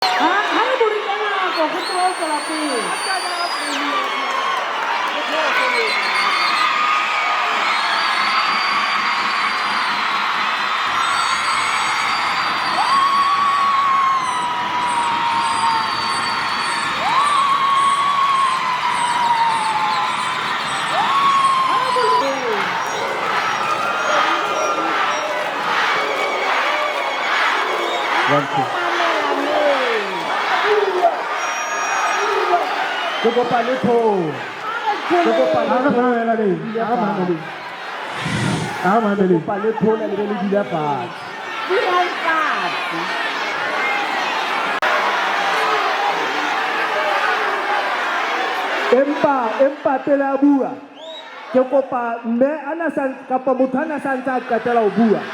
Hai berikan aku ketua terapi. Cukup palu tu. Cukup palu tu. Mana ni? Mana ni? Mana ni? Palu tu nak lebih lagi dapat. Empat telah buah. Cukup pa me anasan kapamutana sansa katelau buah.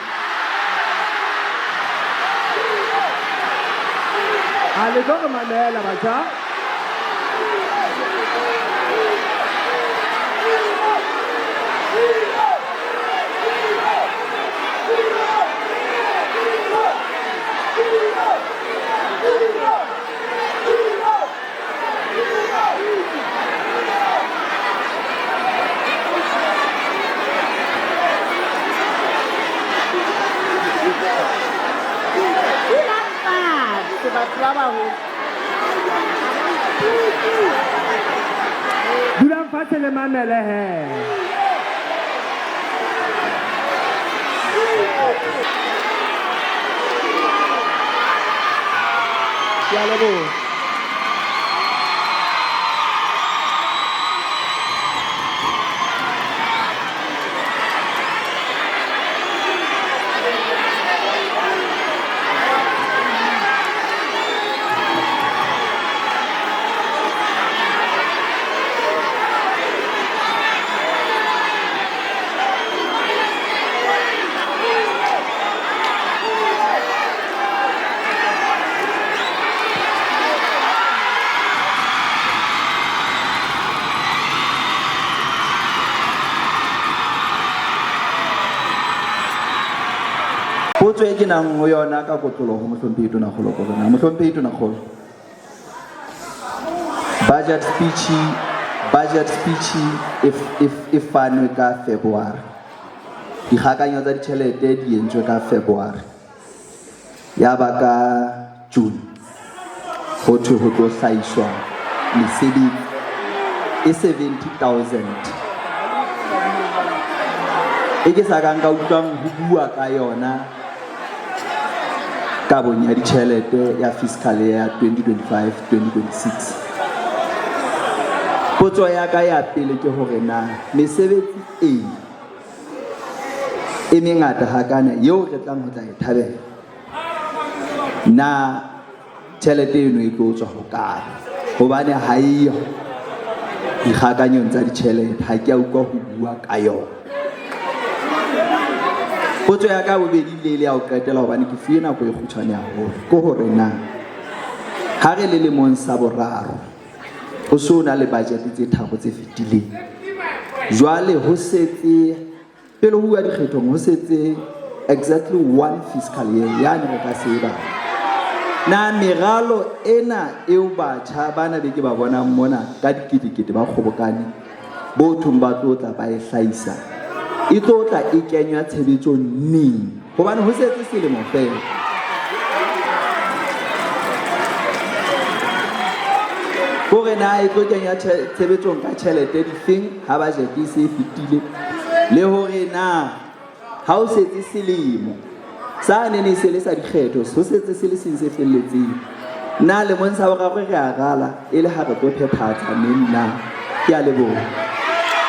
Ale kau ke mana lah baca? Bulan fasa le mana leh? Ya lebu. Potso e ke nang ho yona ka kotloloho mohlomphehi tona kgolo ko rona mohlomphehi tona kgolo budget speech if fanwe ka February dikgakanyo tsa ditjhelete di entswe ka February ya ba ka June ho thwe ho tlo hlahiswa mesebetsi e 70,000 e ke sa kang ka utlwang ho bua ka yona ka bonya ditjhelete ya fiscal year 2025-2026. Potso ya ka ya pele ke hore na mesebetsi e mengata hakana eo re tlang ho tla e thabela na tjhelete eno e tlo tswa ho kae hobane ha iyo dikgakanyong tsa ditjhelete ha ke a utlwa ho bua ka yona. Potso ya ka bobedi le ya ho qetela hobane ke fiye nako e kgutshwane haholo ke hore na ha re le lemong sa boraro ho so na le budget tse tharo tse fetileng jwale ho setse pele ho bua dikgethong ho setse exactly 1 fiscal year yani re ka seba na meralo ena eo batjha bana be ke ba bona mona ka dikete ba kgobokane bo thong ba tlotla ba e hlaisa e tlotla e kenywa tshebetsong neng hobane ho setse selemo fela hore na e tlo kenya tshebetsong ka tjhelete difeng ha budget e se fetile le hore na ha o setse selemo sa ne se le sa dikgetho ho setse se le seng se felletseng na le montsha boraro re a gala e le ha re tlo phephatsa neng na ke a leboha.